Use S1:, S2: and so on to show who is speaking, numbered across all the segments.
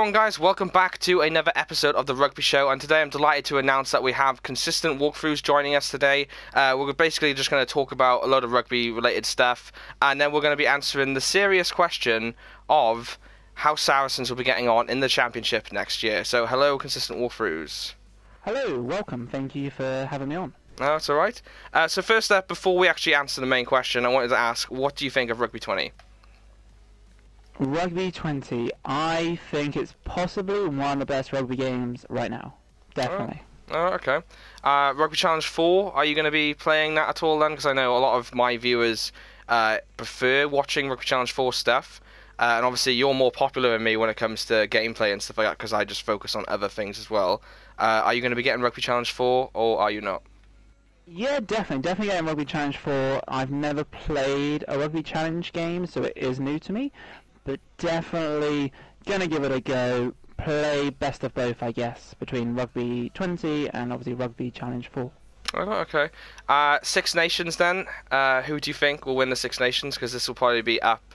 S1: on, guys? Welcome back to another episode of the Rugby Show, and today I'm delighted to announce that we have consistent walkthroughs joining us today. We're basically just going to talk about a lot of rugby-related stuff, and then we're going to be answering the serious question of how Saracens will be getting on in the championship next year. So, hello, consistent walkthroughs.
S2: Hello, welcome. Thank you for having me on.
S1: No, that's all right. So first up, before we actually answer the main question, I wanted to ask, what do you think of Rugby 20?
S2: Rugby 20, I think it's possibly one of the best rugby games right now. Definitely.
S1: Oh, okay. Rugby Challenge 4, are you going to be playing that at all then? Because I know a lot of my viewers prefer watching Rugby Challenge 4 stuff. And obviously you're more popular than me when it comes to gameplay and stuff like that, because I just focus on other things as well. Are you going to be getting Rugby Challenge 4, or are you not?
S2: Yeah, definitely getting Rugby Challenge 4. I've never played a Rugby Challenge game, so it is new to me. But definitely going to give it a go. Play best of both, I guess, between Rugby 20 and obviously Rugby Challenge 4.
S1: Oh, okay. Six Nations then. Who do you think will win the Six Nations? Because this will probably be up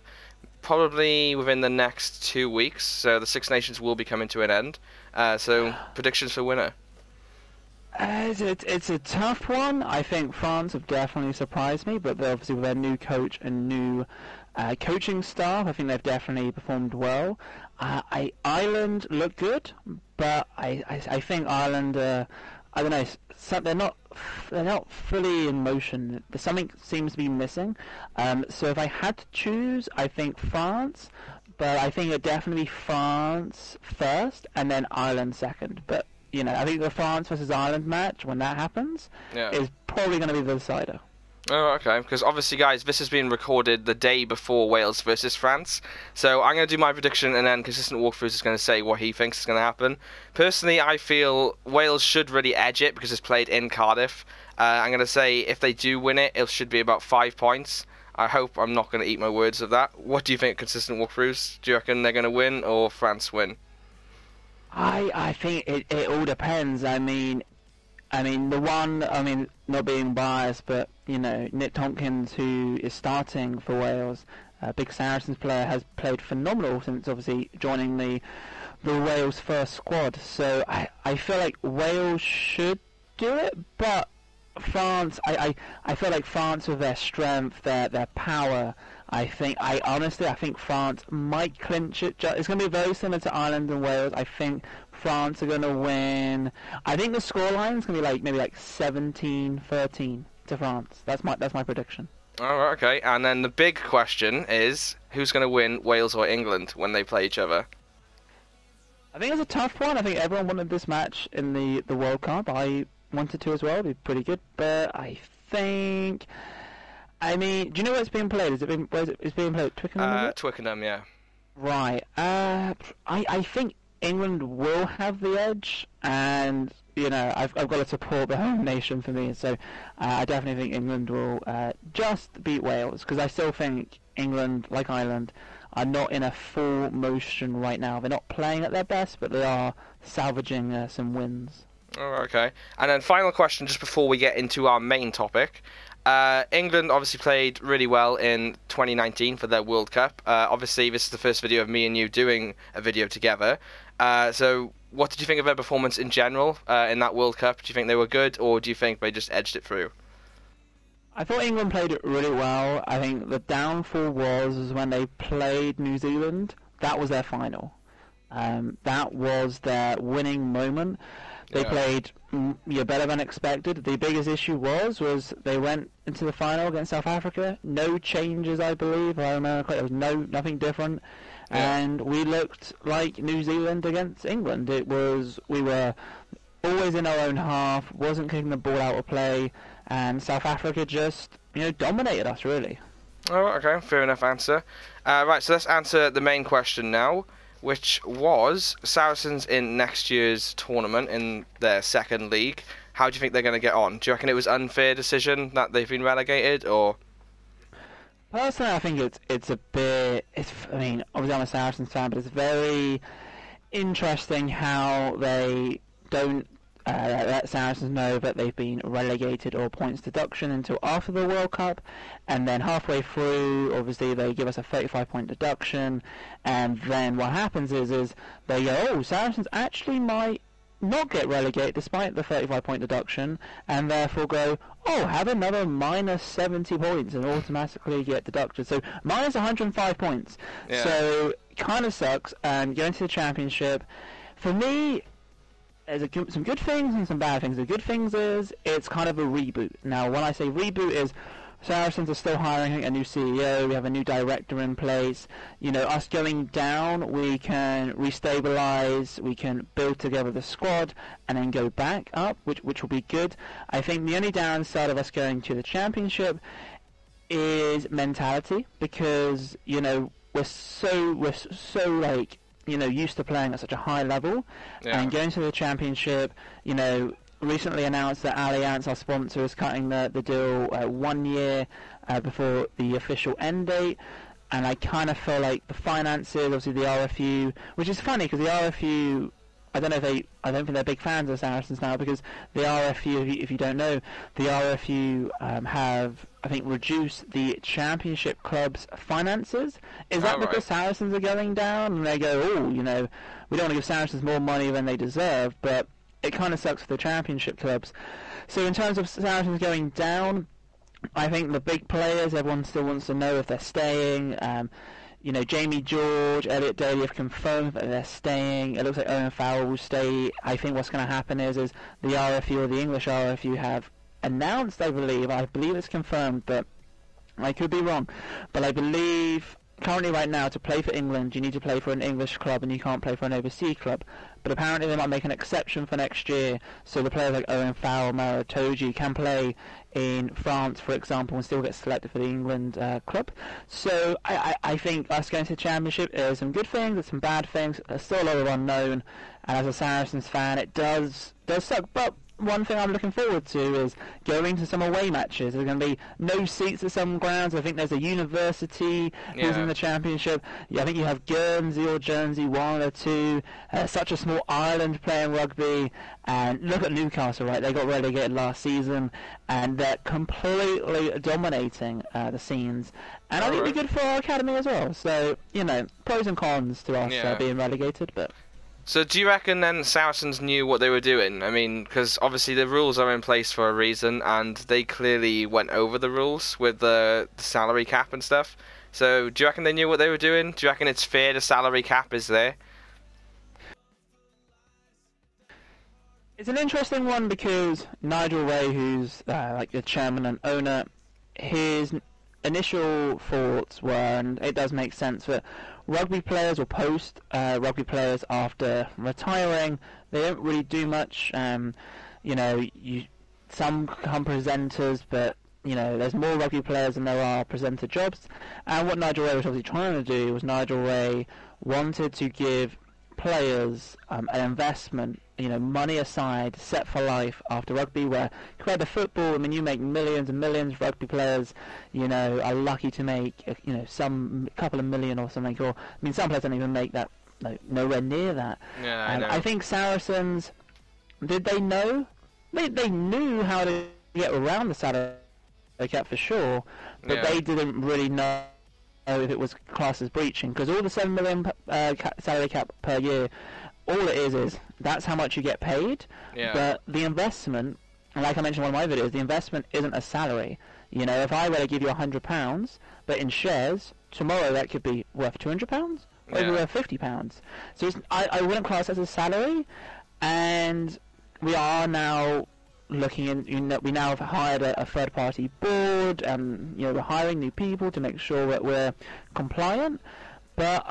S1: probably within the next 2 weeks. So the Six Nations will be coming to an end. So predictions for winner?
S2: It's a tough one. I think France have definitely surprised me, but obviously with their new coach and new coaching staff, I think they've definitely performed well. Ireland look good, but I think Ireland, I don't know, they're not fully in motion. Something seems to be missing. So if I had to choose, I think France, but I think it'd definitely be France first and then Ireland second. But you know, I think the France versus Ireland match, when that happens, is probably going to be the decider.
S1: Oh, okay. Because obviously, guys, this has been recorded the day before Wales versus France. So I'm going to do my prediction, and then Consistent Walkthroughs is going to say what he thinks is going to happen. Personally, I feel Wales should really edge it because it's played in Cardiff. I'm going to say if they do win it, it should be about 5 points. I hope I'm not going to eat my words of that. What do you think, Consistent Walkthroughs? Do you reckon they're going to win or France win?
S2: I think it all depends. I mean, not being biased, but you know, Nick Tompkins, who is starting for Wales, a big Saracens player, has played phenomenal since obviously joining the Wales first squad. So I feel like Wales should do it, but France, I feel like France with their strength, their power, I honestly think France might clinch it. It's going to be very similar to Ireland and Wales. I think France are going to win. I think the scoreline is going to be maybe 17-13 to France. That's my prediction.
S1: All right, okay. And then the big question is, who's going to win, Wales or England, when they play each other?
S2: I think it's a tough one. I think everyone wanted this match in the World Cup. I wanted to as well. It'd be pretty good. But I think, do you know where it's being played? It's being played at Twickenham?
S1: Twickenham, yeah.
S2: Right. I think England will have the edge, and you know, I've got to support the home nation for me. So I definitely think England will just beat Wales, because I still think England, like Ireland, are not in a full motion right now. They're not playing at their best, but they are salvaging some wins.
S1: Oh, okay. And then final question, just before we get into our main topic. England obviously played really well in 2019 for their World Cup. Obviously, this is the first video of me and you doing a video together. So what did you think of their performance in general in that World Cup? Do you think they were good, or do you think they just edged it through?
S2: I thought England played it really well. I think the downfall was when they played New Zealand. That was their final. That was their winning moment. They played better than expected. The biggest issue was they went into the final against South Africa. No changes, I believe. I remember correctly, there was nothing different. Yeah. And we looked like New Zealand against England. We were always in our own half, wasn't kicking the ball out of play, and South Africa just dominated us, really.
S1: Oh, okay, fair enough answer. Right, so let's answer the main question now, which was Saracens in next year's tournament in their second league. How do you think they're going to get on? Do you reckon it was an unfair decision that they've been relegated, or?
S2: Personally, I think it's a bit. Obviously I'm a Saracens fan, but it's very interesting how they don't let Saracens know that they've been relegated or points deduction until after the World Cup, and then halfway through, obviously, they give us a 35-point deduction, and then what happens is they go, oh, Saracens actually might not get relegated despite the 35-point deduction, and therefore go, oh, have another minus 70 points and automatically get deducted. So minus 105 points.
S1: Yeah.
S2: So kind of sucks. Going to the championship, for me, there's some good things and some bad things. The good things is it's kind of a reboot. Now, when I say reboot, is Saracens are still hiring a new CEO. We have a new director in place. You know, us going down, we can restabilize, we can build together the squad, and then go back up, which will be good. I think the only downside of us going to the championship is mentality, because you know we're so like, you know, used to playing at such a high level, and going to the championship, you know, recently announced that Allianz, our sponsor, is cutting the deal 1 year before the official end date, and I kind of feel like the finances, obviously the RFU, which is funny because the RFU, I don't think they're big fans of Saracens now, because the RFU, if you don't know, the RFU have, I think, reduced the championship club's finances. Is that because Saracens are going down, and they go, oh, you know, we don't want to give Saracens more money than they deserve, but it kind of sucks for the championship clubs. So in terms of Saracens going down, I think the big players, everyone still wants to know if they're staying. You know, Jamie George, Elliot Daly have confirmed that they're staying. It looks like Owen Farrell will stay. I think what's going to happen is the RFU, or the English RFU, have announced, I believe it's confirmed, but I could be wrong, but I believe currently right now to play for England you need to play for an English club and you can't play for an overseas club, but apparently they might make an exception for next year, so the players like Owen Farrell, Maro Itoje can play in France, for example, and still get selected for the England club. So I think us going to the championship, there's some good things, there's some bad things, there's still a lot of unknown, and as a Saracens fan it does suck, but one thing I'm looking forward to is going to some away matches. There's going to be no seats at some grounds. I think there's a university who's in the championship. Yeah, I think you have Guernsey or Jersey, one or two. Such a small island playing rugby. And look at Newcastle, right? They got relegated last season, and they're completely dominating the scenes. And I think it'd be good for our academy as well. So, you know, pros and cons to us being relegated, but...
S1: So do you reckon then Saracens knew what they were doing? I mean, because obviously the rules are in place for a reason, and they clearly went over the rules with the salary cap and stuff. So do you reckon they knew what they were doing? Do you reckon it's fair the salary cap is there?
S2: It's an interesting one because Nigel Ray, who's like the chairman and owner, his initial thoughts were, and it does make sense, that rugby players or post rugby players after retiring, they don't really do much. You know, some become presenters, but you know, there's more rugby players than there are presenter jobs. And what Nigel Ray was obviously trying to do was Nigel Ray wanted to give players an investment, you know, money aside, set for life after rugby, where compared to football, I mean, you make millions and millions. Rugby players, you know, are lucky to make, you know, some couple of million or something, or, I mean, some players don't even make that, no, nowhere near that.
S1: Yeah, I know.
S2: I think Saracens, did they know? They knew how to get around the salary cap for sure, but they didn't really know if it was classed as breaching, because all the 7 million salary cap per year, all it is that's how much you get paid. But the investment, like I mentioned in one of my videos, the investment isn't a salary. You know, if I were to give you £100, but in shares, tomorrow that could be worth £200 or even worth £50. So I wouldn't class it as a salary, and we are now looking in, you know, we now have hired a third-party board, and you know, we're hiring new people to make sure that we're compliant. But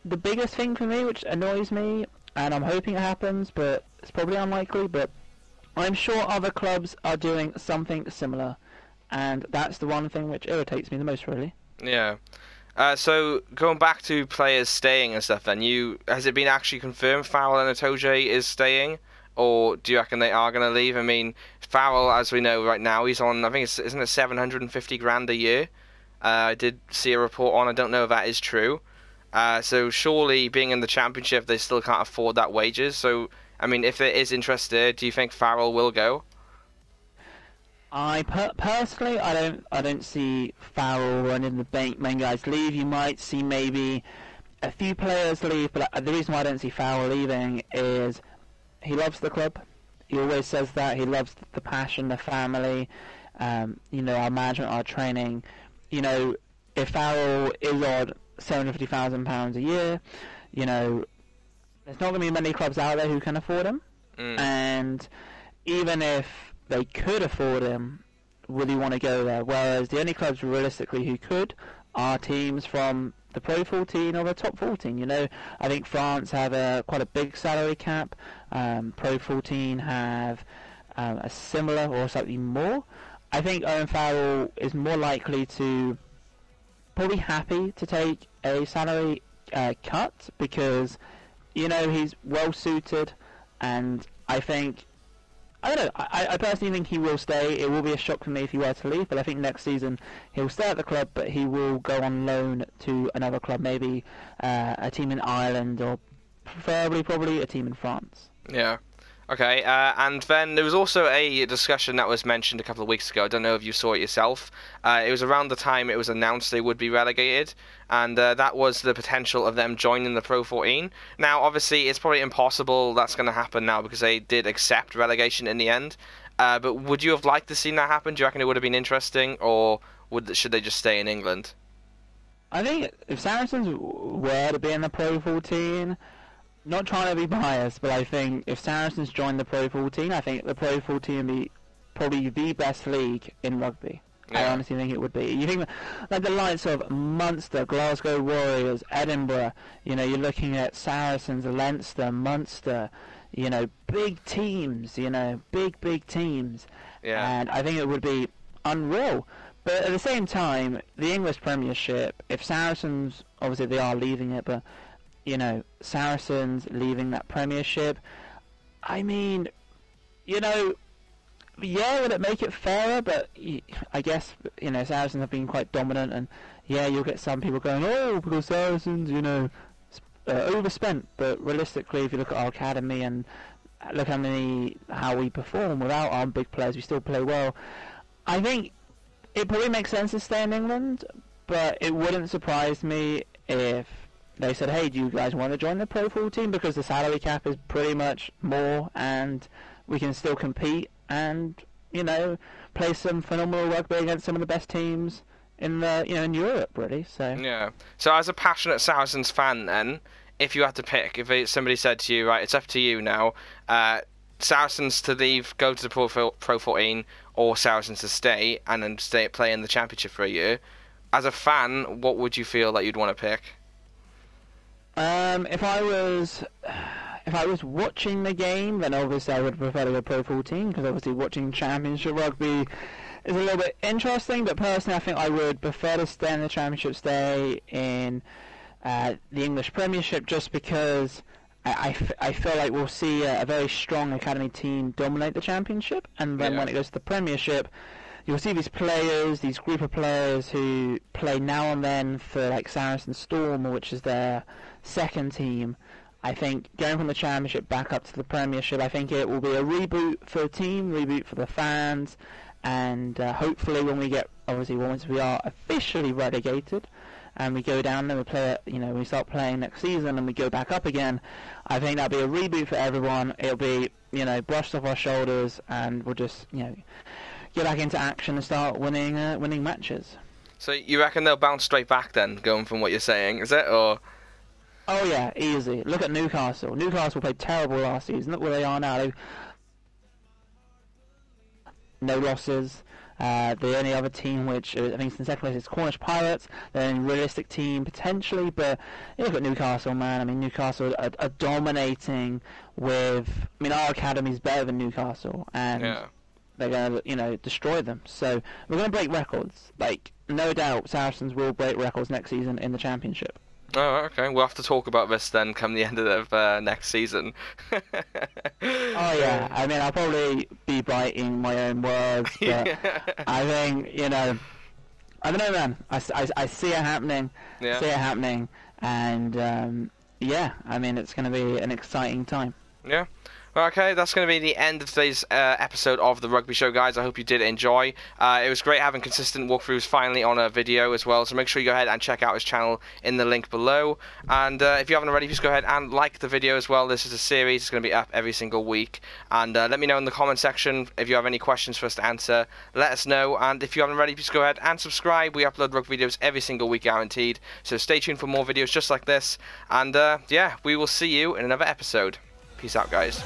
S2: the biggest thing for me, which annoys me, and I'm hoping it happens, but it's probably unlikely, but I'm sure other clubs are doing something similar, and that's the one thing which irritates me the most, really.
S1: Yeah. So going back to players staying and stuff, then has it been actually confirmed Farrell and Itoje is staying? Or do you reckon they are going to leave? I mean, Farrell, as we know right now, he's on, I think isn't it 750 grand a year? I did see a report on, I don't know if that is true. So surely being in the championship, they still can't afford that wages. So I mean, if there is interest there, do you think Farrell will go?
S2: Personally, I don't see Farrell or any of the main guys leave. You might see maybe a few players leave, but the reason why I don't see Farrell leaving is he loves the club. He always says that. He loves the passion, the family, our management, our training. If Farrell is on £750,000 a year, there's not going to be many clubs out there who can afford him. And even if they could afford him, would he want to go there? Whereas the only clubs realistically who could are teams from the Pro 14 or the Top 14. I think France have quite a big salary cap. Pro 14 have a similar or slightly more. I think Owen Farrell is more likely to probably happy to take a salary cut because he's well suited, and I don't know. I personally think he will stay. It will be a shock for me if he were to leave, but I think next season he'll stay at the club, but he will go on loan to another club, maybe a team in Ireland or preferably probably a team in France.
S1: Yeah. Okay, and then there was also a discussion that was mentioned a couple of weeks ago. I don't know if you saw it yourself. It was around the time it was announced they would be relegated, and that was the potential of them joining the Pro 14. Now, obviously, it's probably impossible that's going to happen now because they did accept relegation in the end. But would you have liked to see that happen? Do you reckon it would have been interesting, or should they just stay in England?
S2: I think if Saracens were to be in the Pro 14... Not trying to be biased, but I think if Saracens joined the Pro 14, I think the Pro 14 would be probably the best league in rugby. Yeah. I honestly think it would be. You think like the likes of Munster, Glasgow Warriors, Edinburgh. You're looking at Saracens, Leinster, Munster. Big teams. Big teams.
S1: Yeah.
S2: And I think it would be unreal. But at the same time, the English Premiership. If Saracens, obviously they are leaving it, but Saracens leaving that Premiership. I mean, yeah, would it make it fairer? But I guess, Saracens have been quite dominant, and yeah, you'll get some people going, oh, because Saracens, overspent. But realistically, if you look at our academy and look how we perform without our big players, we still play well. I think it probably makes sense to stay in England, but it wouldn't surprise me if they said, hey, do you guys want to join the Pro 14? Because the salary cap is pretty much more, and we can still compete and, play some phenomenal rugby against some of the best teams in in Europe, really. So
S1: yeah. So as a passionate Saracens fan, then, if you had to pick, if somebody said to you, right, it's up to you now, Saracens to leave, go to the Pro 14, or Saracens to stay and then play in the Championship for a year, as a fan, what would you feel that you'd want to pick?
S2: If I was watching the game, then obviously I would prefer to go Pro 14, because obviously watching Championship rugby is a little bit interesting, but personally I think I would prefer to stay in the Championship, stay in the English Premiership, just because I feel like we'll see a very strong academy team dominate the Championship, and then when it goes to the Premiership, you'll see these players, these group of players who play now and then for like Saracen Storm, which is their second team. I think going from the Championship back up to the Premiership, I think it will be a reboot for the team, reboot for the fans, and hopefully once we are officially relegated and we go down and we play, we start playing next season and we go back up again, I think that'll be a reboot for everyone. It'll be, brushed off our shoulders, and we'll just, get back into action and start winning matches.
S1: So you reckon they'll bounce straight back then, going from what you're saying, is it? Or
S2: oh yeah, easy. Look at Newcastle. Newcastle played terrible last season. Look where they are now. No losses. The only other team which I think is in second place is Cornish Pirates. They're a realistic team potentially, but you look at Newcastle, man. I mean, Newcastle are dominating with. I mean, our academy's better than Newcastle, and they're going to, destroy them. So we're going to break records. Like, no doubt, Saracens will break records next season in the Championship.
S1: Oh, okay. We'll have to talk about this then come the end of next season.
S2: Oh, yeah. I mean, I'll probably be biting my own words, but I think, I don't know, man. I see it happening.
S1: Yeah.
S2: See it happening. And, I mean, it's going to be an exciting time.
S1: Yeah. Okay, that's going to be the end of today's episode of the Rugby Show, guys. I hope you did enjoy. It was great having consistent walkthroughs finally on a video as well, so make sure you go ahead and check out his channel in the link below. And if you haven't already, please go ahead and like the video as well. This is a series. It's going to be up every single week. And let me know in the comment section if you have any questions for us to answer. Let us know. And if you haven't already, please go ahead and subscribe. We upload rugby videos every single week, guaranteed. So stay tuned for more videos just like this. And yeah, we will see you in another episode. Peace out, guys.